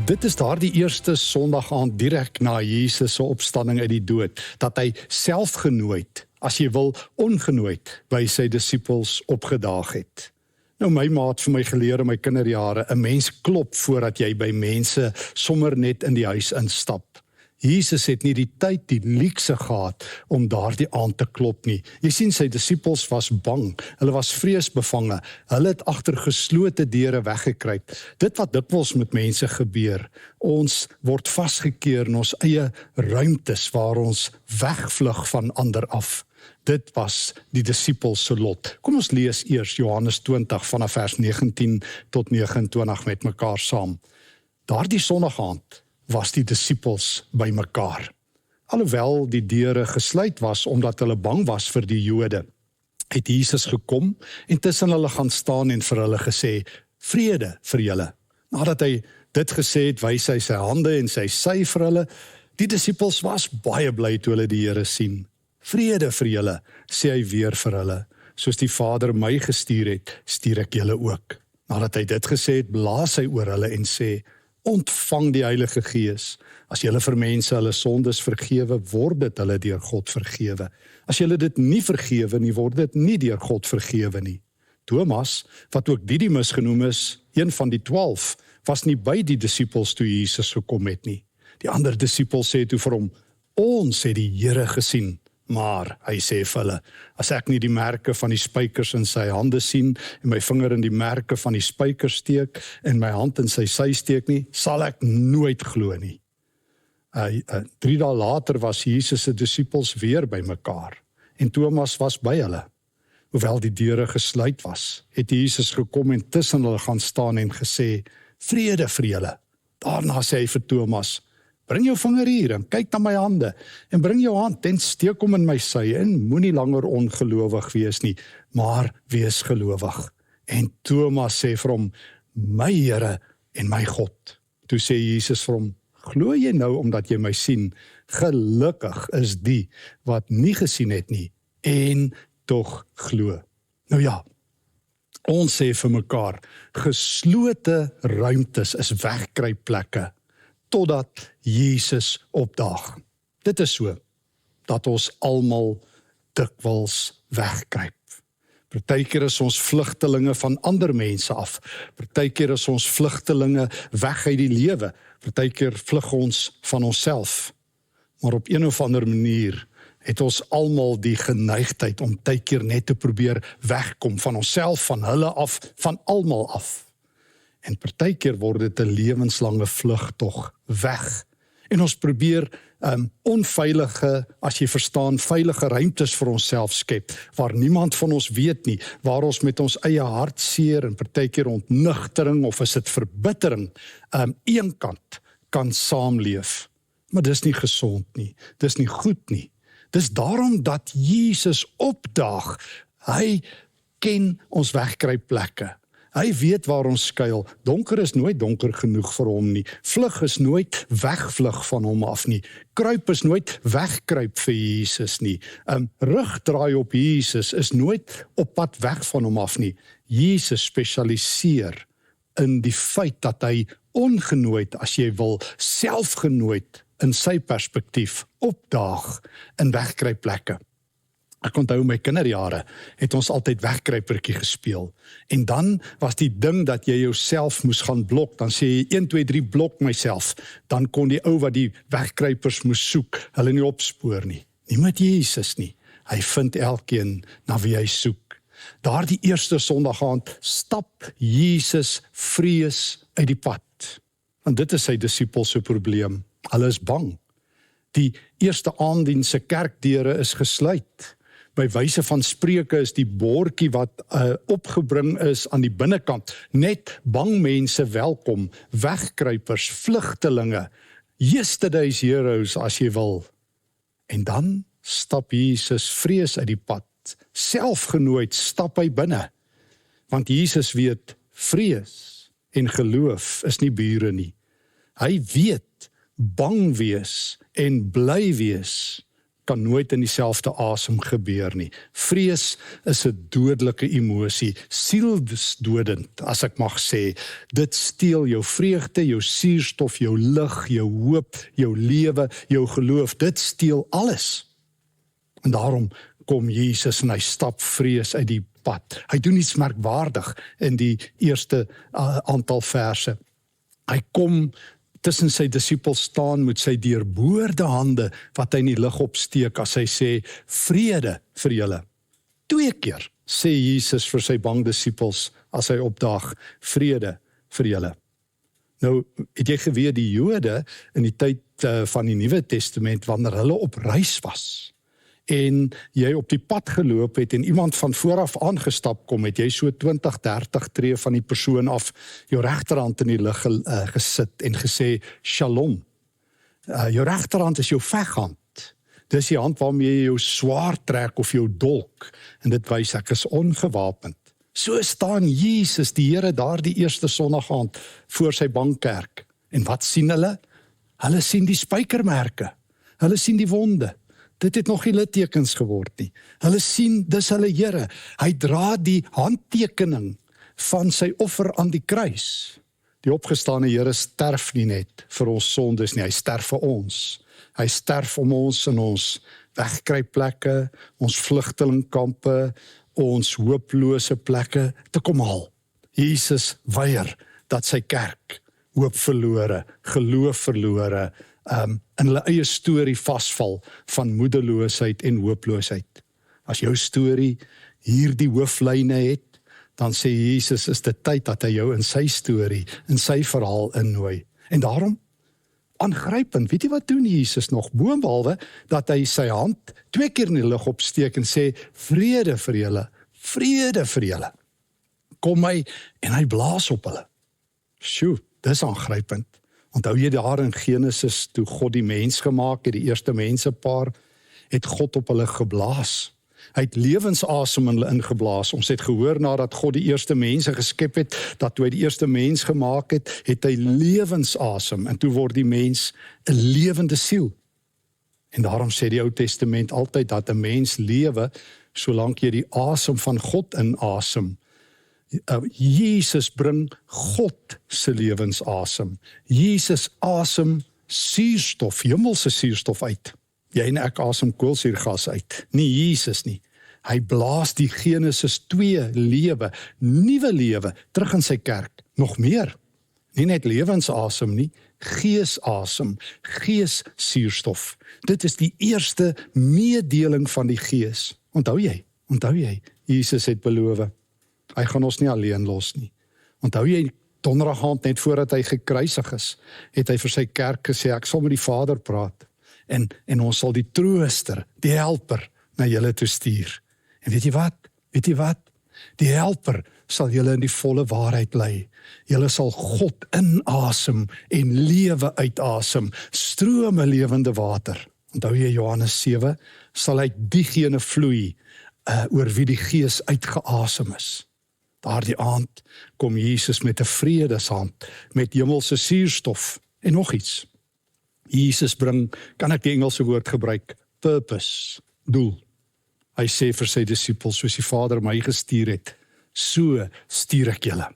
Dit is daardie eerste Sondag aand direk na Jesus se opstanding uit die dood, dat hy self genooid, as jy wil, ongenooid, by sy disippels opgedaag het. Nou my maat vir my geleer in my kinderjare, 'n mens klop voordat jy by mense sommer net in die huis instap. Jesus het nie die tyd, die luukse gehad om daardie aand te klop nie. Jy sien, sy disippels was bang, hulle was vreesbevange, hulle het agter geslote deure weggekruip. Dit wat dikwels met mense gebeur, ons word vasgekeer in ons eie ruimtes waar ons wegvlug van ander af. Dit was die disippels se lot. Kom ons lees eers Johannes 20 vanaf vers 19 tot 29 met mekaar saam. Daardie Sondag aand was die disippels by mekaar. Alhoewel die deure gesluit was omdat hulle bang was vir die Jode, het Jesus gekom en tussen hulle gaan staan en vir hulle gesê, vrede vir julle. Nadat hy dit gesê het, wys hy sy hande en sy sy vir hulle. Die disippels was baie bly toe hulle die Here sien. Vrede vir julle, sê hy weer vir hulle. Soos die Vader my gestuur het, stuur ek julle ook. Nadat hy dit gesê het, blaas hy oor hulle en sê, ontvang die Heilige Gees. As julle vir mense hulle sondes vergewe, word dit hulle deur God vergewe. As julle dit nie vergewe nie, word dit nie deur God vergewe nie. Thomas, wat ook Didimus genoem is, een van die 12, was nie by die disippels toe Jesus gekom het nie. Die ander disippels sê toe vir hom, ons het die Here gesien. Maar, hy sê vir hulle, as ek nie die merke van die spykers in sy hande sien, en my vinger in die merke van die spykers steek, en my hand in sy sy steek nie, sal ek nooit glo nie. 3 dae later was Jesus se disippels weer by mekaar, en Thomas was by hulle. Hoewel die deure gesluit was, het Jesus gekom en tussen hulle gaan staan en gesê, vrede vir julle. Daarna sê hy vir Thomas, bring jou vinger hier en kyk na my hande, en bring jou hand en steek hom in my sy, en moenie langer ongelowig wees nie, maar wees gelowig. En Thomas sê vir hom, my Here en my God. Toe sê Jesus vir hom, glo jy nou omdat jy my sien? Gelukkig is die wat nie gesien het nie, en tog glo. Nou ja, ons sê vir mekaar, geslote ruimtes is wegkruipplekke, totdat Jesus opdaag. Dit is so, dat ons almal dikwels wegkruip. Partykeer is ons vlugtelinge van ander mense af. Partykeer is ons vlugtelinge weg uit die lewe. Partykeer vlug ons van onsself. Maar op een of ander manier het ons almal die geneigtheid om partykeer net te probeer wegkom van onsself, van hulle af, van almal af. En partykeer word dit 'n lewenslange vlugtog weg. En ons probeer onveilige, as jy verstaan, veilige ruimtes vir onsself skep, waar niemand van ons weet nie, waar ons met ons eie hartseer en partykeer ontnugtering of is dit verbittering, eenkant kan saamleef. Maar dis nie gesond nie, dis nie goed nie. Dis daarom dat Jesus opdaag. Hy ken ons wegkruipplekke. Hy weet waar ons skuil. Donker is nooit donker genoeg vir hom nie. Vlug is nooit wegvlug van hom af nie. Kruip is nooit wegkruip vir Jesus nie. Rugdraai op Jesus is nooit op pad weg van hom af nie. Jesus spesialiseer in die feit dat hy ongenooid, as jy wil, selfgenooid in sy perspektief opdaag in wegkruipplekke. Ek onthou my kinderjare, het ons altyd wegkruipertjie gespeel. En dan was die ding dat jy jouself moes gaan blok, dan sê jy 1, 2, 3 blok myself, dan kon die ou wat die wegkruipers moes soek, hulle nie opspoor nie. Nie met Jesus nie, hy vind elkeen na wie hy soek. Daardie eerste Sondag aand stap Jesus vrees uit die pad. Want dit is sy disippels se probleem, hulle is bang. Die eerste aanddiens se kerkdeure is gesluit. By wyse van Spreuke is die bordjie wat opgebring is aan die binnekant, net bang mense welkom, wegkruipers, vlugtelinge, yesterday's heroes as jy wil. En dan stap Jesus vrees uit die pad, selfgenooid stap hy binne, want Jesus weet, vrees en geloof is nie bure nie. Hy weet, bang wees en bly wees kan nooit in dieselfde asem gebeur nie. Vrees is 'n dodelike emosie, sielsdodend, as ek mag sê. Dit steel jou vreugde, jou suurstof, jou lig, jou hoop, jou lewe, jou geloof. Dit steel alles. En daarom kom Jesus en hy stap vrees uit die pad. Hy doen iets merkwaardig in die eerste aantal verse. Hy kom tussen sy disippels staan met sy deurboorde hande wat hy in die lug opsteek as hy sê, vrede vir julle. 2 keer sê Jesus vir sy bang disippels as hy opdaag, vrede vir julle. Nou, het jy geweet die Jode in die tyd van die Nuwe Testament, wanneer hulle op reis was, en jy op die pad geloop het en iemand van vooraf aangestap kom, het jy so 20-30 tree van die persoon af, jou regterhand in die lug gesit en gesê, shalom. Jou regterhand is jou veghand. Dis die hand waarmee jy jou swaard trek of jou dolk, en dit wys ek is ongewapend. So staan Jesus, die Here, daar die eerste Sondaгаand voor sy bankkerk. En wat sien hulle? Hulle sien die spykermerke. Hulle sien die wonde. Dit het nog nie littekens geword nie. Hulle sien, dis hulle Here. Hy dra die handtekening van sy offer aan die kruis. Die opgestane Here sterf nie net vir ons sondes nie, hy sterf vir ons. Hy sterf om ons in ons wegkruipplekke, ons vlugtelingkampe, ons hooplose plekke te kom haal. Jesus weier dat sy kerk hoop verlore, geloof verlore, in hulle eie storie vasval van moedeloosheid en hooploosheid. As jou storie hierdie hooflyne het, dan sê Jesus, is dit tyd dat hy jou in sy storie, in sy verhaal innooi. En daarom, aangrypend, weet jy wat doen Jesus nog? Boonbehalwe dat hy sy hand 2 keer in die lug opsteek en sê, vrede vir julle, vrede vir julle. Kom hy en hy blaas op hulle. Sjoe, dis aangrypend. Onthou jy daar in Genesis, toe God die mens gemaak het, die eerste mensepaar, het God op hulle geblaas. Hy het lewensasem in hulle ingeblaas. Ons het gehoor nadat God die eerste mense geskep het, dat toe hy die eerste mens gemaak het, het hy lewensasem, en toe word die mens 'n lewende siel. En daarom sê die Ou Testament altyd dat 'n mens lewe, solank jy die asem van God inasem. Jesus bring God se lewensasem. Jesus asem suurstof, hemelse suurstof uit. Jy en ek asem koolsuurgas uit, nie Jesus nie. Hy blaas die Genesis 2 lewe, nuwe lewe, terug in sy kerk. Nog meer, nie net lewensasem nie, geesasem, geessuurstof. Dit is die eerste meedeling van die gees. Onthou jy, Jesus het beloof, hy gaan ons nie alleen los nie. Onthou jy, donderdaгаand net voordat hy gekruisig is, het hy vir sy kerk gesê, ek sal met die Vader praat, en ons sal die trooster, die helper, na julle toe stuur. En weet jy wat? Die helper sal julle in die volle waarheid lei. Julle sal God inasem en lewe uitasem, strome lewende water. Onthou jy Johannes 7, sal uit diegene vloei, oor wie die Gees uitgeasem is. Daardie aand kom Jesus met 'n vredeshand, met hemelse suurstof en nog iets. Jesus bring, kan ek die Engelse woord gebruik, purpose, doel. Hy sê vir sy disippels, soos die Vader my gestuur het, so stuur ek julle.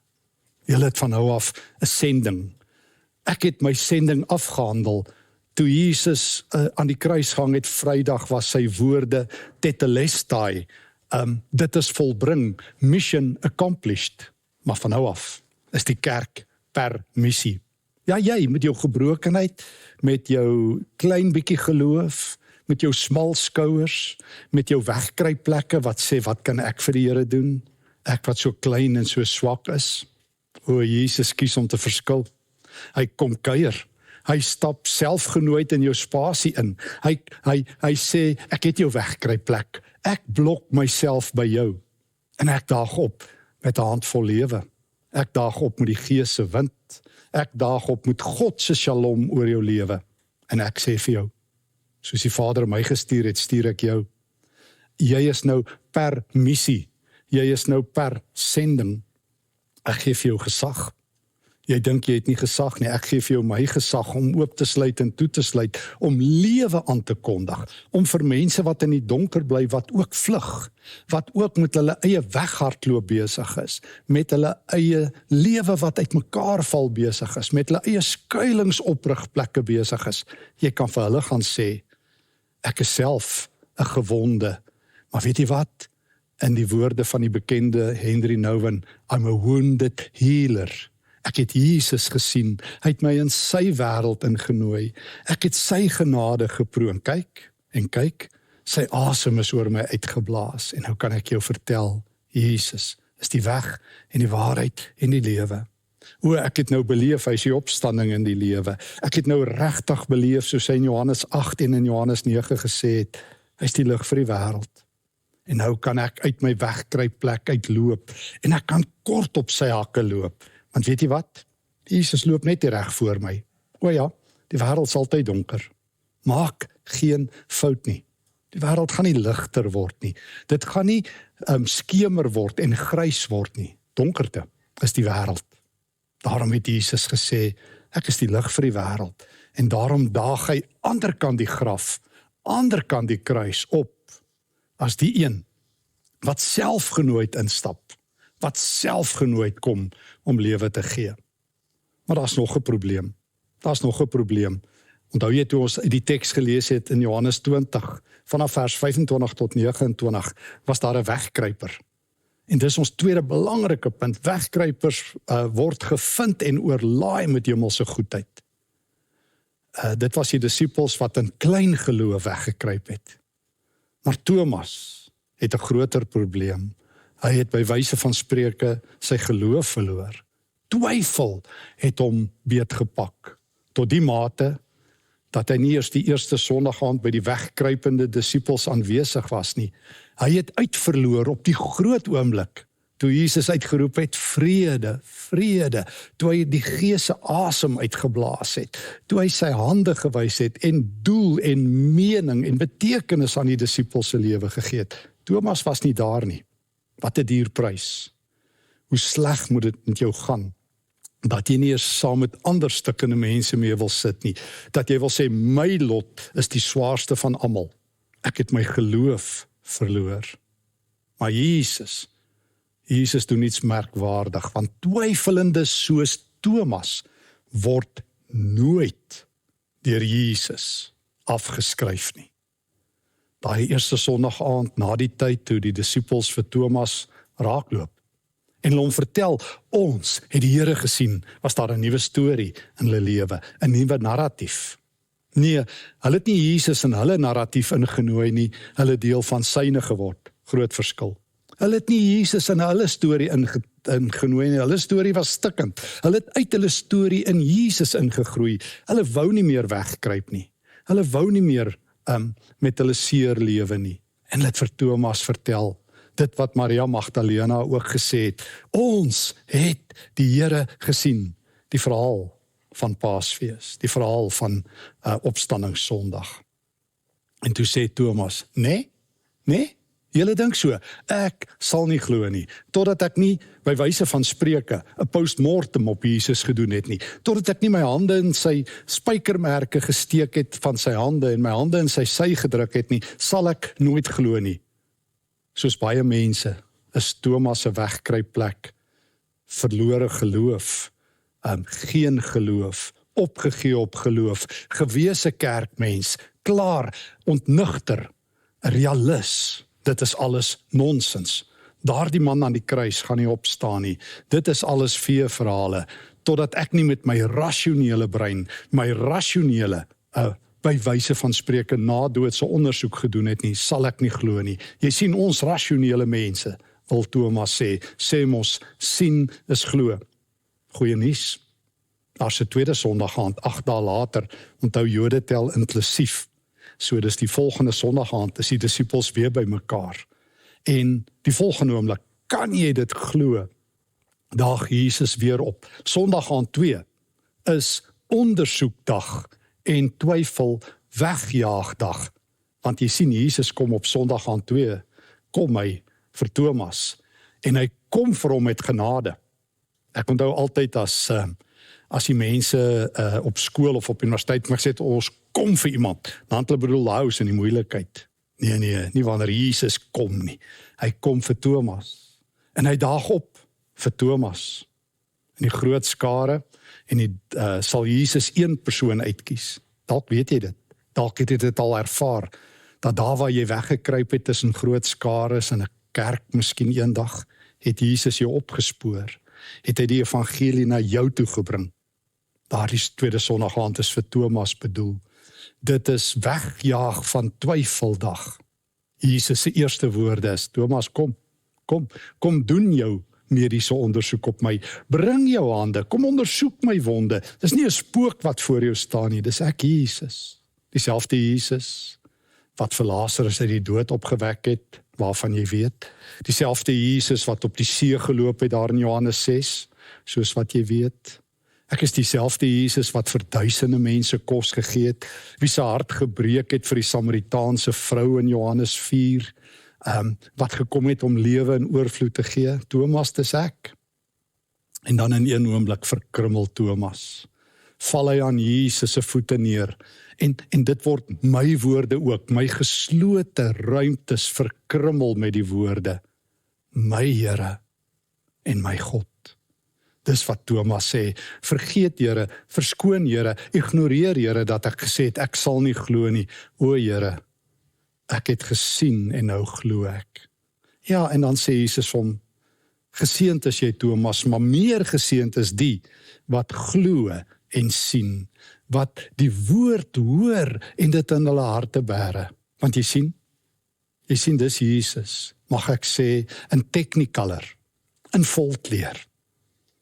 Julle het van nou af 'n sending. Ek het my sending afgehandel. Toe Jesus aan die kruis gehang het, Vrydag, was sy woorde tetelestai. Dit is volbring, mission accomplished. Maar van nou af is die kerk per missie. Ja, jy met jou gebrokenheid, met jou klein bietjie geloof, met jou smal skouers, met jou wegkruipplekke wat sê, wat kan ek vir die Here doen? Ek wat so klein en so swak is. O, Jesus kies om te verskil. Hy kom kuier. Hy stap selfgenooid in jou spasie in. Hy sê, ek het jou wegkruipplek. Ek blok myself by jou. En ek daag op met 'n handvol lewe. Ek daag op met die Gees se wind. Ek daag op met God se shalom oor jou lewe. En ek sê vir jou, soos die Vader my gestuur het, stuur ek jou. Jy is nou per missie. Jy is nou per sending. Ek gee vir jou gesag. Jy dink jy het nie gesag nie, ek gee vir jou my gesag om oop te sluit en toe te sluit, om lewe aan te kondig, om vir mense wat in die donker bly, wat ook vlug, wat ook met hulle eie weghardloop besig is, met hulle eie lewe wat uit mekaar val besig is, met hulle eie skuilingsoprigplekke besig is. Jy kan vir hulle gaan sê, ek is self 'n gewonde, maar weet jy wat? In die woorde van die bekende Henry Nouwen, I'm a wounded healer. Ek het Jesus gesien, hy het my in sy wêreld ingenooi. Ek het sy genade geproe, en kyk, sy asem is oor my uitgeblaas. En nou kan ek jou vertel, Jesus is die weg en die waarheid en die lewe. O, ek het nou beleef, hy is die opstanding in die lewe. Ek het nou regtig beleef, soos hy in Johannes 8 en in Johannes 9 gesê het, hy is die lig vir die wêreld. En nou kan ek uit my wegkruipplek uitloop, en ek kan kort op sy hakke loop. Want weet jy wat? Jesus loop net reg voor my. O ja, die wêreld is altyd donker. Maak geen fout nie. Die wêreld gaan nie ligter word nie. Dit gaan nie skemer word en grys word nie. Donkerte is die wêreld. Daarom het Jesus gesê, ek is die lig vir die wêreld. En daarom daag hy anderkant die graf, anderkant die kruis op, as die een wat selfgenooid instap, wat selfgenooid kom om lewe te gee. Maar daar's nog 'n probleem. Onthou jy toe ons die teks gelees het in Johannes 20, vanaf vers 25 tot 29, was daar 'n wegkruiper. En dis ons tweede belangrike punt. Wegkruipers word gevind en oorlaai met hemelse goedheid. Dit was die disippels wat in klein geloof weggekruip het. Maar Thomas het 'n groter probleem. Hy het by wyse van spreuke sy geloof verloor. Twyfel het hom beetgepak, tot die mate dat hy nie eers die eerste Sondaгаand by die wegkruipende disippels aanwesig was nie. Hy het uitverloor op die groot oomblik, toe Jesus uitgeroep het, vrede, vrede, toe hy die Gees se asem uitgeblaas het, toe hy sy hande gewys het en doel en mening en betekenis aan die disippels se lewe gegee het. Thomas was nie daar nie. Wat 'n duur prys. Hoe sleg moet dit met jou gaan, dat jy nie eers saam met ander stikkende mense mee wil sit nie, dat jy wil sê, my lot is die swaarste van almal. Ek het my geloof verloor. Maar Jesus doen iets merkwaardig, want twyfelende soos Thomas word nooit deur Jesus afgeskryf nie. Daai eerste Sondagaand na die tyd toe die disippels vir Thomas raakloop en hulle hom vertel, ons het die Here gesien, was daar 'n nuwe storie in hulle lewe, 'n nuwe narratief. Nee, hulle het nie Jesus in hulle narratief ingenooi nie, hulle deel van syne geword. Groot verskil. Hulle het nie Jesus in hulle storie ingenooi nie, hulle storie was stikkend. Hulle het uit hulle storie in Jesus ingegroei. Hulle wou nie meer wegkruip nie. Hulle wou nie meer met hulle seer lewe nie. En hulle het vir Thomas vertel, dit wat Maria Magdalena ook gesê het, ons het die Here gesien, die verhaal van Paasfees, die verhaal van opstandingssondag. En toe sê Thomas, nee, julle dink so, ek sal nie glo nie, totdat ek nie by wyse van spreuke 'n postmortem op Jesus gedoen het nie, totdat ek nie my hande in sy spykermerke gesteek het van sy hande en my hande in sy sy gedruk het nie, sal ek nooit glo nie. Soos baie mense is Thomas se wegkruipplek, verlore geloof, geen geloof, opgegee op geloof, gewese kerkmens, klaar, ontnugter, realis. Dit is alles nonsens. Daardie man aan die kruis gaan nie opstaan nie. Dit is alles veeverhale, totdat ek nie met my rasionele brein, my rasionele, by wyse van spreuke nadoodse ondersoek gedoen het nie, sal ek nie glo nie. Jy sien, ons rasionele mense, wil Thomas sê mos, sien is glo. Goeie nuus. Daar's 'n tweede Sondagaand, 8 dae later, onthou Jode tel inklusief. So dis die volgende Sondagaand, is die disippels weer by mekaar. En die volgende oomblik, kan jy dit glo, daag Jesus weer op. Sondagaand 2 is ondersoekdag en twyfel wegjaagdag. Want jy sien, Jesus kom op Sondagaand 2, kom hy vir Thomas, en hy kom vir hom met genade. Ek onthou altyd as as die mense op skool of op universiteit maar sê, ons kom vir iemand, dan het hulle bedoel huis in die moeilikheid. Nee, nie wanneer Jesus kom nie. Hy kom vir Thomas, en hy daag op vir Thomas. In die groot skare, en sal Jesus een persoon uitkies. Dalk weet jy dit, dalk het jy dit al ervaar, dat daar waar jy weggekruip het tussen groot skares in 'n kerk miskien eendag, het Jesus jou opgespoor, het hy die evangelie na jou toe gebring. Daardie tweede Sondag aand is vir Thomas bedoel. Dit is wegjaag van twyfeldag. Jesus se eerste woorde is, Thomas, kom doen jou mediese ondersoek op my, bring jou hande, kom ondersoek my wonde. Dis nie 'n spook wat voor jou staan nie, dis ek Jesus. Dieselfde Jesus wat vir Lazarus uit die dood opgewek het, waarvan jy weet. Dieselfde Jesus wat op die see geloop het daar in Johannes 6, soos wat jy weet. Ek is dieselfde Jesus wat vir duisende mense kos gegee het, wie se hart gebreek het vir die Samaritaanse vrou in Johannes 4, wat gekom het om lewe in oorvloed te gee. Thomas, dis ek. En dan in een oomblik verkrummel Thomas. Val hy aan Jesus se voete neer. En dit word my woorde ook, my geslote ruimtes verkrummel met die woorde, my Here en my God. Dis wat Thomas sê, vergeet Here, verskoon Here, ignoreer Here dat ek gesê het, ek sal nie glo nie. O Here, ek het gesien en nou glo ek. Ja, en dan sê Jesus hom, geseënd is jy Thomas, maar meer geseënd is die wat glo en sien, wat die woord hoor en dit in hulle harte bære. Want jy sien dis Jesus, mag ek sê, in technicolor, in volkleur.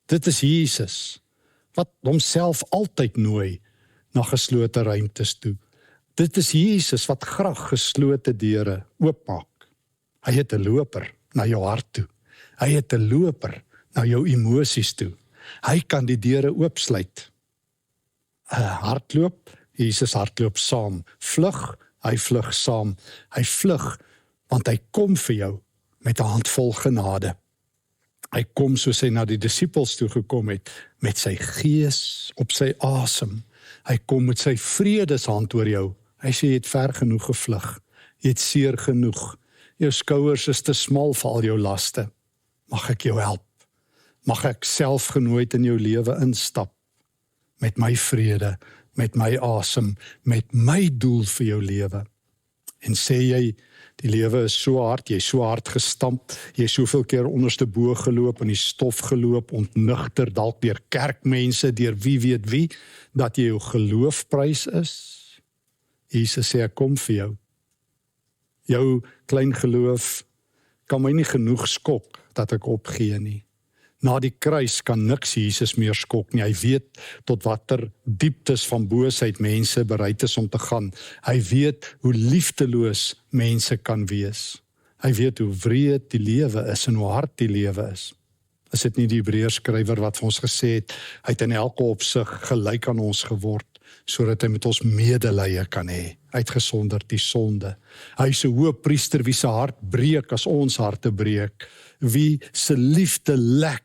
Dit is Jesus, wat homself altyd nooi na geslote ruimtes toe. Dit is Jesus wat graag geslote deure oopmaak. Hy het 'n loper na jou hart toe. Hy het 'n loper na jou emosies toe. Hy kan die deure oopsluit. Hardloop, Jesus hardloop saam. Vlug, hy vlug saam. Hy vlug, want hy kom vir jou met 'n handvol genade. Hy kom soos hy na die disippels toe gekom het, met sy gees op sy asem. Hy kom met sy vredeshand oor jou. Hy sê, jy het ver genoeg gevlug. Jy het seer genoeg. Jou skouers is te smal vir al jou laste. Mag ek jou help? Mag ek selfgenooid in jou lewe instap? Met my vrede, met my asem, met my doel vir jou lewe. En sê jy, die lewe is so hard, jy is so hard gestamp, jy is soveel keer onderste bo geloop, in die stof geloop, ontnugter, dalk deur kerkmense, deur wie weet wie, dat jy jou geloofprys is. Jesus sê, ek kom vir jou. Jou klein geloof kan my nie genoeg skok, dat ek opgee nie. Na die kruis kan niks Jesus meer skok nie. Hy weet tot watter dieptes van boosheid mense bereid is om te gaan. Hy weet hoe liefdeloos mense kan wees. Hy weet hoe wreed die lewe is en hoe hard die lewe is. Is dit nie die Hebreërskrywer wat vir ons gesê het, hy het in elke opsig gelyk aan ons geword, sodat hy met ons medelee kan hê, uitgesonderd die sonde. Hy is 'n hoëpriester wie se hart breek as ons harte breek, wie se liefde lek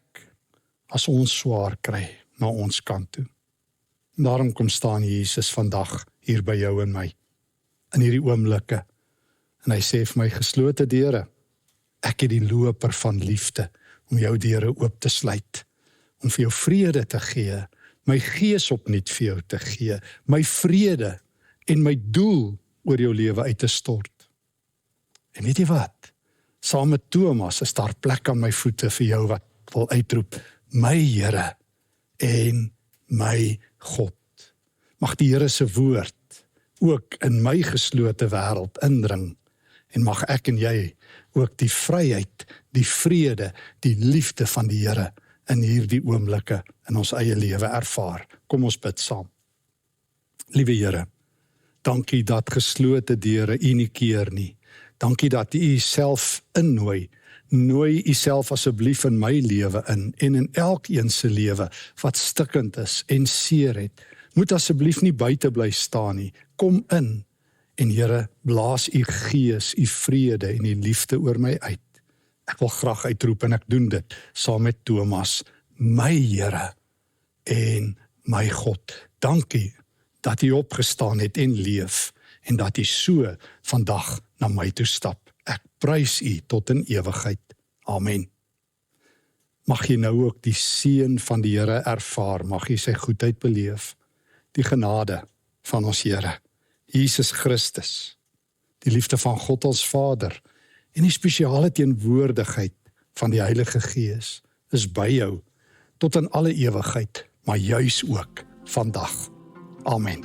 as ons swaar kry na ons kant toe. En daarom kom staan Jesus vandag hier by jou en my, in hierdie oomblikke, en hy sê vir my, geslote deure, ek het die loper van liefde, om jou deure oop te sluit, om vir jou vrede te gee, my gees opnuut vir jou te gee, my vrede en my doel oor jou lewe uit te stort. En weet jy wat? Saam met Thomas is daar plek aan my voete vir jou wat wil uitroep, my Here en my God. Mag die Here se woord ook in my geslote wêreld indring, en mag ek en jy ook die vryheid, die vrede, die liefde van die Here in hierdie oomblikke in ons eie lewe ervaar. Kom ons bid saam. Liewe Here, dankie dat geslote deure U nie keer nie. Dankie dat U Uself innooi. Nooi Uself asseblief in my lewe in en in elkeen se lewe wat stikkend is en seer het. Moet asseblief nie buite bly staan nie. Kom in en Here, blaas U gees, U vrede en U liefde oor my uit. Ek wil graag uitroep en ek doen dit saam met Thomas, my Here en My God, dankie dat U opgestaan het en leef en dat U so vandag na my toe stap. Ek prys U tot in ewigheid. Amen. Mag jy nou ook die seën van die Here ervaar, mag jy sy goedheid beleef, die genade van ons Here, Jesus Christus, die liefde van God ons Vader en die spesiale teenwoordigheid van die Heilige Gees is by jou tot in alle ewigheid, maar juis ook vandag. Amen.